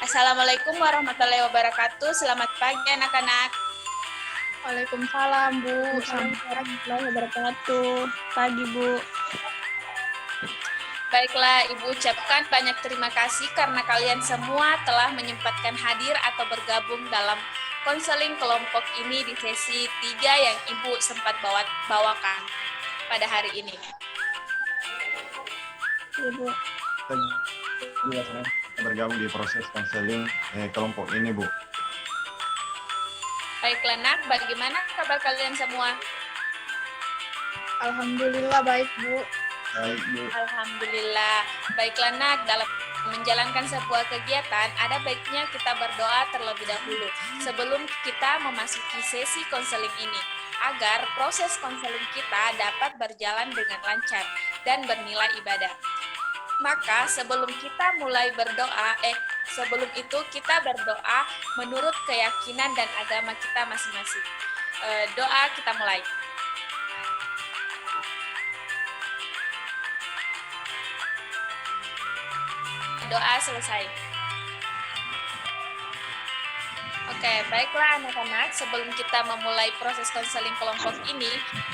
Assalamualaikum warahmatullahi wabarakatuh. Selamat pagi anak-anak. Waalaikumsalam, Bu. Selamat warahmatullahi wabarakatuh. Pagi, Bu. Baiklah, Ibu ucapkan banyak terima kasih karena kalian semua telah menyempatkan hadir atau bergabung dalam konseling kelompok ini di sesi 3 yang Ibu sempat bawakan pada hari ini. Ibu. Bergabung di proses konseling kelompok ini, Bu. Baiklah, Nak, bagaimana kabar kalian semua? Alhamdulillah baik, Bu. Baik, Bu. Alhamdulillah. Baiklah, Nak, dalam menjalankan sebuah kegiatan, ada baiknya kita berdoa terlebih dahulu sebelum kita memasuki sesi konseling ini, agar proses konseling kita dapat berjalan dengan lancar dan bernilai ibadah. Maka sebelum kita mulai berdoa, sebelum itu kita berdoa menurut keyakinan dan agama kita masing-masing. Doa kita mulai. Doa selesai. Oke, baiklah anak-anak, sebelum kita memulai proses konseling kelompok ini,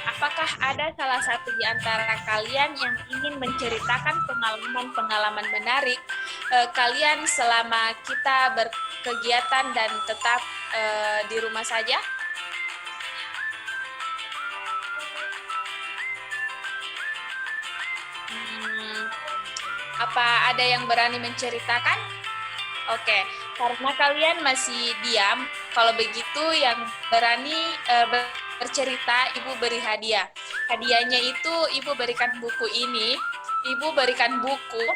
apakah ada salah satu di antara kalian yang ingin menceritakan pengalaman-pengalaman menarik kalian selama kita berkegiatan dan tetap di rumah saja? Apa ada yang berani menceritakan? Oke, karena kalian masih diam, kalau begitu yang berani bercerita, Ibu beri hadiah. Hadiahnya itu Ibu berikan buku ini. Ibu berikan buku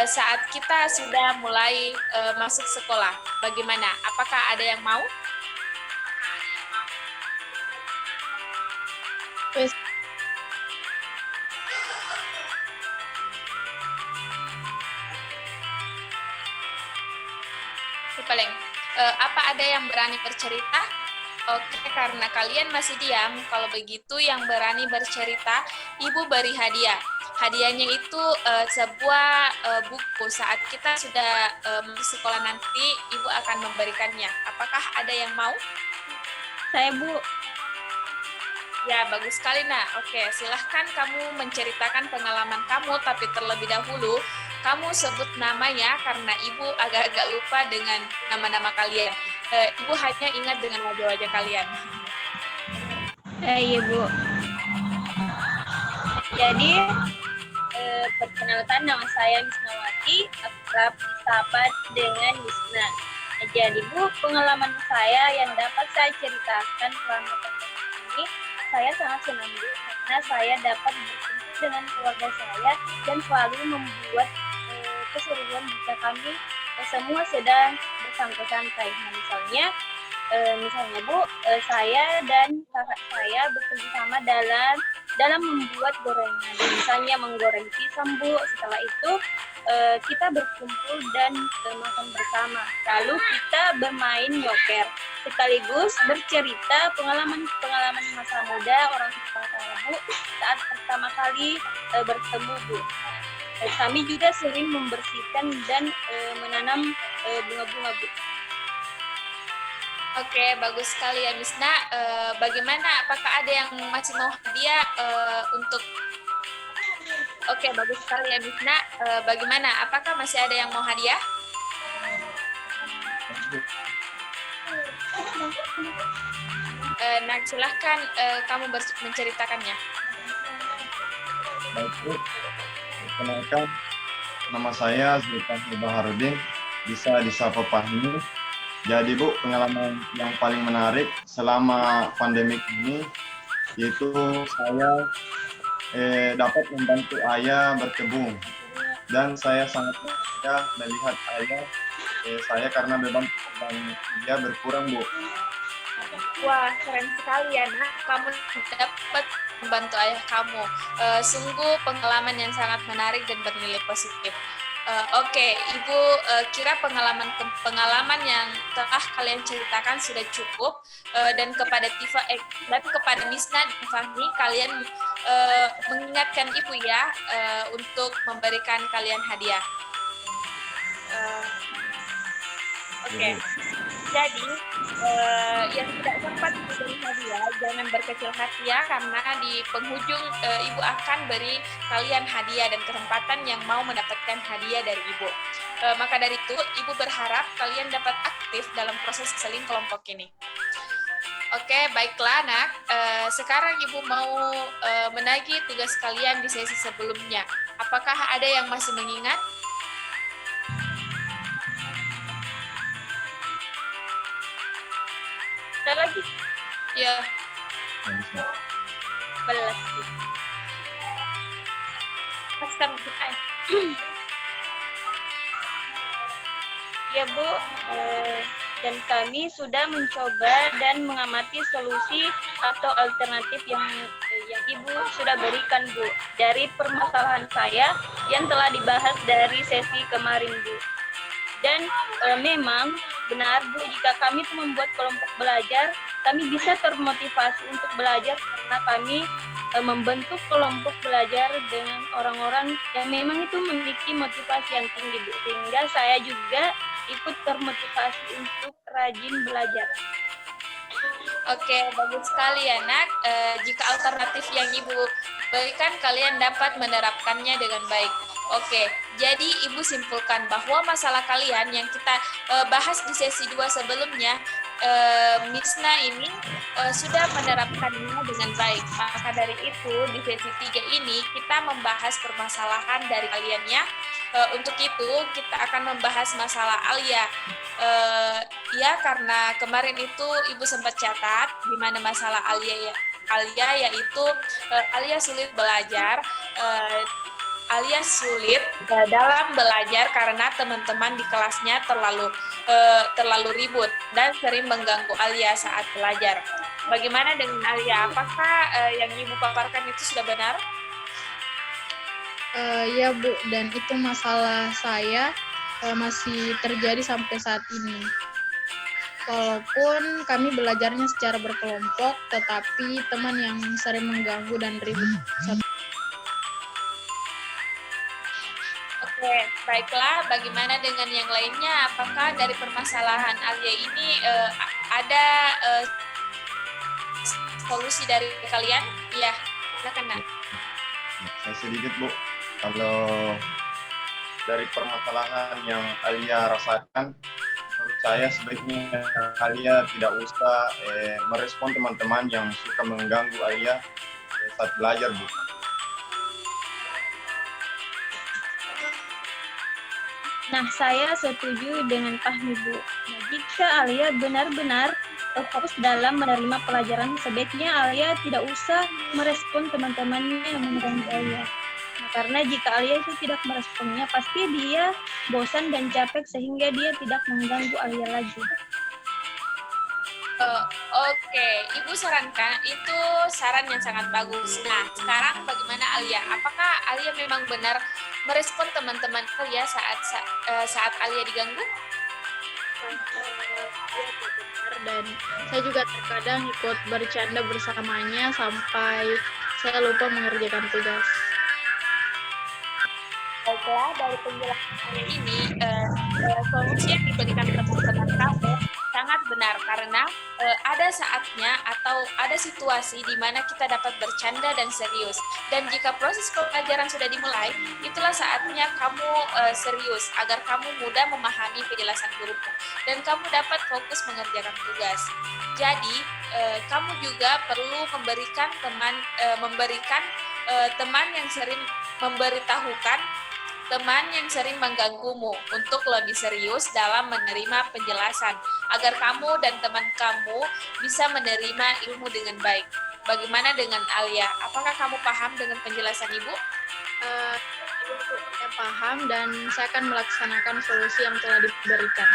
saat kita sudah mulai masuk sekolah. Bagaimana? Apakah ada yang mau? Paling apa ada yang berani bercerita? Oke, karena kalian masih diam, kalau begitu yang berani bercerita, Ibu beri hadiah. Hadiahnya itu sebuah buku. Saat kita sudah masuk sekolah nanti, Ibu akan memberikannya. Apakah ada yang mau? Saya, Bu. Ya, bagus sekali, Nak. Oke, silahkan kamu menceritakan pengalaman kamu, tapi terlebih dahulu kamu sebut namanya karena Ibu agak-agak lupa dengan nama-nama kalian. Ibu hanya ingat dengan wajah-wajah kalian. Iya, Bu. Jadi, perkenalkan nama saya Misnawati, akrab disapa dengan Misna. Jadi, Bu, pengalaman saya yang dapat saya ceritakan selama pandemi ini, saya sangat senang, Bu, karena saya dapat berkumpul dengan keluarga saya dan selalu membuat keseruan jika kami semua sedang bersantai-santai. Nah, misalnya Bu, saya dan kakak saya bekerja sama dalam membuat gorengan. Misalnya menggoreng pisang, Bu. Setelah itu kita berkumpul dan makan bersama. Lalu kita bermain joker sekaligus bercerita pengalaman masa muda orang tua saya, Bu, saat pertama kali bertemu, Bu. Kami juga sering membersihkan dan menanam bunga-bunga, Bu. Oke, bagus sekali ya, Misna. Bagaimana? Apakah ada yang masih mau hadiah untuk? Oke, bagus sekali ya, Misna. Bagaimana? Apakah masih ada yang mau hadiah? Nah, silahkan kamu menceritakannya. Baik, Bu. Perkenalkan, nama saya Zulfan Baharudin, bisa disapa Fahmi. Jadi, Bu, pengalaman yang paling menarik selama pandemik ini yaitu saya dapat membantu ayah berkebun, dan saya sangat bahagia melihat ayah saya karena memang dia berkurang, Bu. Wah, keren sekali ya, Nak. Kamu dapat membantu ayah kamu. Sungguh pengalaman yang sangat menarik dan bernilai positif. Oke, Ibu kira pengalaman yang telah kalian ceritakan sudah cukup, dan kepada Tifa dan kepada Misna dan Fahmi, kalian mengingatkan Ibu ya untuk memberikan kalian hadiah. Oke. Jadi yang tidak sempat diberi hadiah jangan berkecil hati ya, karena di penghujung ibu akan beri kalian hadiah dan kesempatan yang mau mendapatkan hadiah dari ibu. Maka dari itu ibu berharap kalian dapat aktif dalam proses seling kelompok ini. Oke, baiklah anak. Sekarang ibu mau menagih tugas kalian di sesi sebelumnya. Apakah ada yang masih mengingat? Ada lagi Ya. 11. Custom. Ya Bu, dan kami sudah mencoba dan mengamati solusi atau alternatif yang Ibu sudah berikan Bu dari permasalahan saya yang telah dibahas dari sesi kemarin Bu. Dan memang benar Bu, jika kami membuat kelompok belajar, kami bisa termotivasi untuk belajar karena kami membentuk kelompok belajar dengan orang-orang yang memang itu memiliki motivasi yang tinggi Bu. Sehingga saya juga ikut termotivasi untuk rajin belajar. Oke, bagus sekali ya nak. Jika alternatif yang ibu berikan kalian dapat menerapkannya dengan baik. Oke, jadi ibu simpulkan bahwa masalah kalian yang kita bahas di sesi 2 sebelumnya, Misna ini sudah menerapkannya dengan baik. Maka dari itu di sesi 3 ini kita membahas permasalahan dari kaliannya. Untuk itu kita akan membahas masalah Alia. Ya, karena kemarin itu ibu sempat catat di mana masalah Alia yaitu Alia sulit belajar. Alia sulit dalam belajar karena teman-teman di kelasnya terlalu ribut dan sering mengganggu Alia saat belajar. Bagaimana dengan Alia? Apakah yang ibu paparkan itu sudah benar? Ya Bu, dan itu masalah saya masih terjadi sampai saat ini. Walaupun kami belajarnya secara berkelompok, tetapi teman yang sering mengganggu dan ribut. Oke, baiklah. Bagaimana dengan yang lainnya? Apakah dari permasalahan Alia ini ada solusi dari kalian? Iya, silakan Nak. Saya sedikit Bu, kalau dari permasalahan yang Alia rasakan, menurut saya sebaiknya Alia tidak usah merespon teman-teman yang suka mengganggu Alia saat belajar Bu. Nah, saya setuju dengan Fahmi Bu. Nah, jika Alia benar-benar fokus dalam menerima pelajaran, sebaiknya Alia tidak usah merespon teman-temannya yang mengganggu Alia. Nah, karena jika Alia itu tidak meresponnya, pasti dia bosan dan capek sehingga dia tidak mengganggu Alia lagi. Oke, Ibu sarankan itu saran yang sangat bagus. Nah, sekarang bagaimana Alia? Apakah Alia memang benar merespon teman-teman Alia saat Alia diganggu? Dan saya juga terkadang ikut bercanda bersamanya sampai saya lupa mengerjakan tugas. Baiklah, dari penjelasan ini, solusi yang diberikan teman-teman kamu sangat benar karena ada saatnya atau ada situasi di mana kita dapat bercanda dan serius. Dan jika proses pelajaran sudah dimulai, itulah saatnya kamu serius agar kamu mudah memahami penjelasan gurumu dan kamu dapat fokus mengerjakan tugas. Jadi, kamu juga perlu memberikan teman yang sering memberitahukan teman yang sering mengganggumu untuk lebih serius dalam menerima penjelasan, agar kamu dan teman kamu bisa menerima ilmu dengan baik. Bagaimana dengan Alia? Apakah kamu paham dengan penjelasan Ibu? Saya paham dan saya akan melaksanakan solusi yang telah diberikan.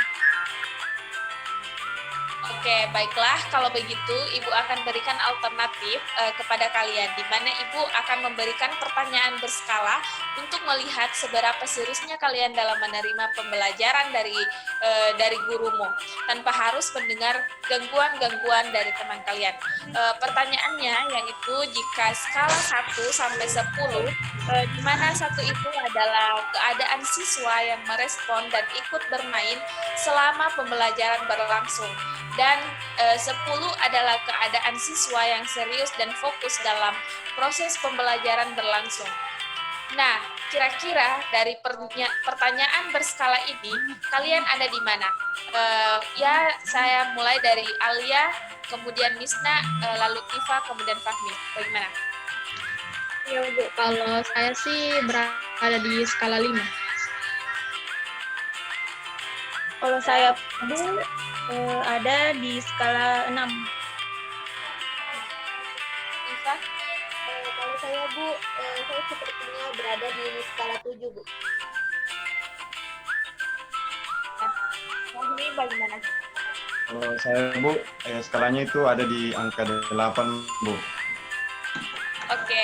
Oke, baiklah. Kalau begitu, Ibu akan berikan alternatif kepada kalian, di mana Ibu akan memberikan pertanyaan berskala untuk melihat seberapa seriusnya kalian dalam menerima pembelajaran dari gurumu, tanpa harus mendengar gangguan-gangguan dari teman kalian. Pertanyaannya yaitu jika skala 1 sampai 10, di mana 1 itu adalah keadaan siswa yang merespon dan ikut bermain selama pembelajaran berlangsung, dan 10 adalah keadaan siswa yang serius dan fokus dalam proses pembelajaran berlangsung. Nah, kira-kira dari pertanyaan berskala ini, kalian ada di mana? Ya, saya mulai dari Alia, kemudian Misna, lalu Tifa, kemudian Fahmi. Bagaimana? Ya Bu, kalau saya sih berada di skala 5. Kalau saya Bu ada di skala 6. Tifa? Kalau saya Bu, saya sepertinya berada di skala 7 Bu. Fahmi bagaimana? Kalau saya Bu, skalanya itu ada di angka 8 Bu. Oke,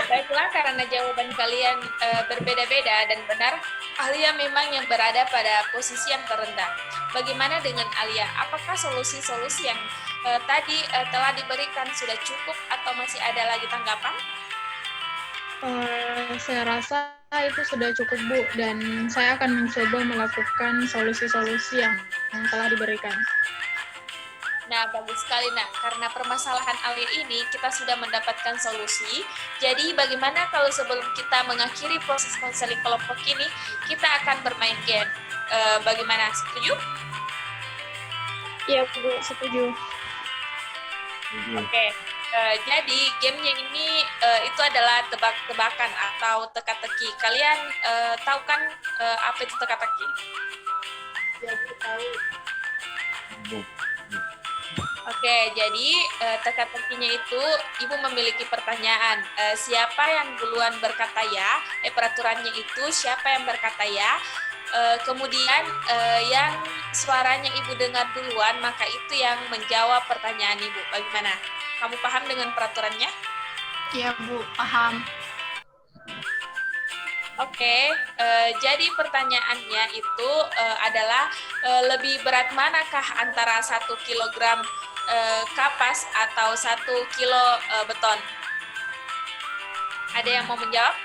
baiklah, karena jawaban kalian berbeda-beda dan benar, Alia memang yang berada pada posisi yang terendah. Bagaimana dengan Alia? Apakah solusi-solusi yang tadi telah diberikan sudah cukup atau masih ada lagi tanggapan? Saya rasa itu sudah cukup Bu, dan saya akan mencoba melakukan solusi-solusi yang telah diberikan. Nah, bagus sekali, Nak. Karena permasalahan Alia ini, kita sudah mendapatkan solusi. Jadi, bagaimana kalau sebelum kita mengakhiri proses konseling kelompok ini, kita akan bermain game? Bagaimana? Setuju? Iya Bu, setuju. Oke. Jadi, gamenya ini itu adalah tebak-tebakan atau teka-teki. Kalian tahu kan apa itu teka-teki? Ya Bu, tahu. Bu. Oke, jadi teka-tekinya itu Ibu memiliki pertanyaan. Siapa yang duluan berkata ya? Peraturannya itu siapa yang berkata ya? Kemudian yang suaranya Ibu dengar duluan, maka itu yang menjawab pertanyaan Ibu. Bagaimana? Kamu paham dengan peraturannya? Iya Bu, paham. Oke, jadi pertanyaannya itu adalah lebih berat manakah antara 1 kilogram kapas atau 1 kilo beton? Ada yang mau menjawab?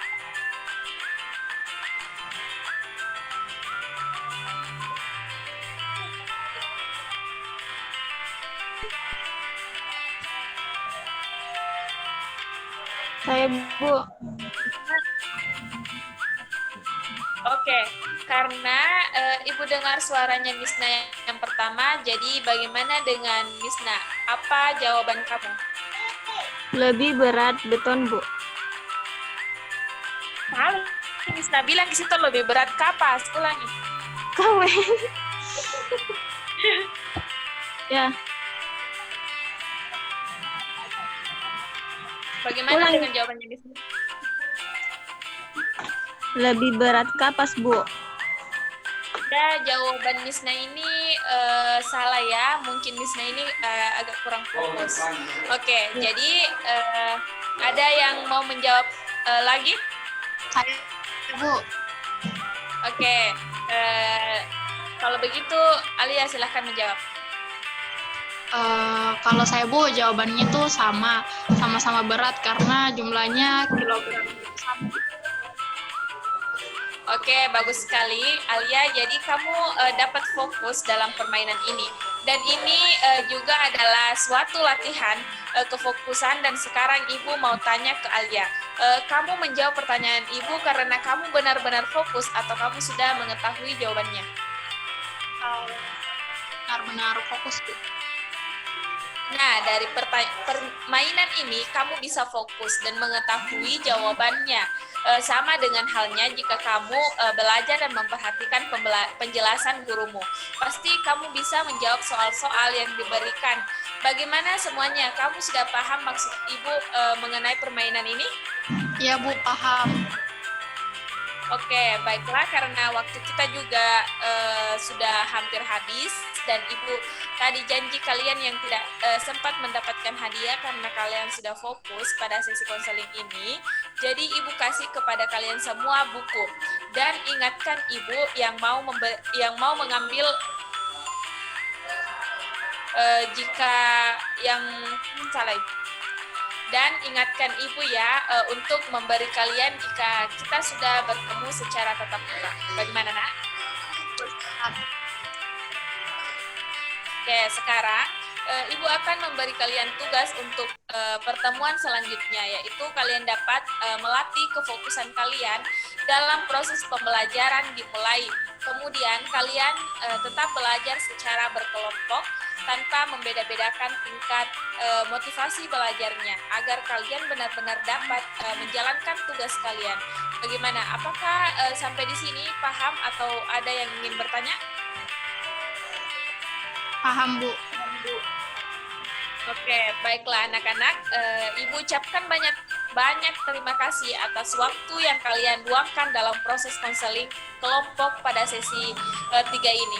Saya Bu. Oke, karena Ibu dengar suaranya Misna yang pertama, jadi bagaimana dengan Misna? Apa jawaban kamu? Lebih berat beton Bu. Salah. Misna bilang di situ lebih berat kapas. Ulangi. Kawen. Ya, Bagaimana Ulangi. dengan jawabannya Misna? lebih berat kapas Bu. Ya, jawaban Misna ini salah ya. Mungkin Misna ini agak kurang fokus. Oke, jadi ada yang mau menjawab lagi? Saya Bu. Oke, kalau begitu Alia silahkan menjawab. Kalau saya Bu, jawabannya itu sama-sama berat karena jumlahnya kilogram. Oke, bagus sekali Alia. Jadi kamu dapat fokus dalam permainan ini. Dan ini juga adalah suatu latihan kefokusan, dan sekarang Ibu mau tanya ke Alia. Kamu menjawab pertanyaan Ibu karena kamu benar-benar fokus atau kamu sudah mengetahui jawabannya? Benar-benar fokus Bu. Nah, dari permainan ini kamu bisa fokus dan mengetahui jawabannya. Sama dengan halnya jika kamu belajar dan memperhatikan penjelasan gurumu. Pasti kamu bisa menjawab soal-soal yang diberikan. Bagaimana semuanya? Kamu sudah paham maksud Ibu mengenai permainan ini? Iya Bu, paham. Oke, baiklah karena waktu kita juga sudah hampir habis dan Ibu tadi janji kalian yang tidak sempat mendapatkan hadiah karena kalian sudah fokus pada sesi konseling ini. Jadi Ibu kasih kepada kalian semua buku dan ingatkan Ibu yang mau mengambil jika yang salah. Dan ingatkan Ibu ya untuk memberi kalian jika kita sudah bertemu secara tatap muka. Bagaimana, Nak? Oke, sekarang Ibu akan memberi kalian tugas untuk pertemuan selanjutnya, yaitu kalian dapat melatih kefokusan kalian dalam proses pembelajaran dimulai. Kemudian kalian tetap belajar secara berkelompok tanpa membeda-bedakan tingkat motivasi belajarnya agar kalian benar-benar dapat menjalankan tugas kalian. Bagaimana? Apakah sampai di sini paham atau ada yang ingin bertanya? Paham, Bu. Oke, baiklah anak-anak. Ibu ucapkan banyak terima kasih atas waktu yang kalian luangkan dalam proses konseling kelompok pada sesi 3 ini.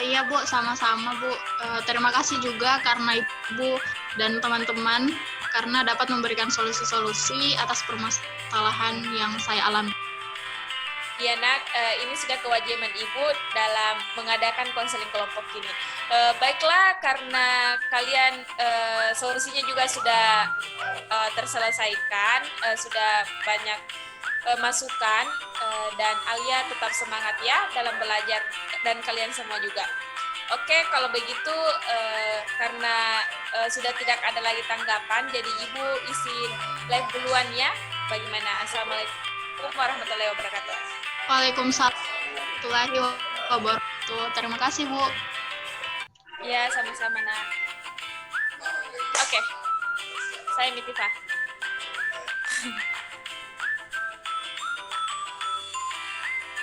Iya, Bu, sama-sama, Bu. Terima kasih juga karena Ibu dan teman-teman karena dapat memberikan solusi-solusi atas permasalahan yang saya alami. Ya, Nak, ini sudah kewajiban Ibu dalam mengadakan konseling kelompok ini. Baiklah, karena kalian solusinya juga sudah terselesaikan, sudah banyak masukan, dan Alia tetap semangat ya dalam belajar, dan kalian semua juga. Oke, kalau begitu karena sudah tidak ada lagi tanggapan, jadi Ibu isi live duluan ya. Bagaimana? Assalamualaikum warahmatullahi wabarakatuh. Waalaikumsalam warahmatullahi wabarakatuh. Terima kasih, Bu. Ya, sama-sama, Nak. Oke, saya Mitifah.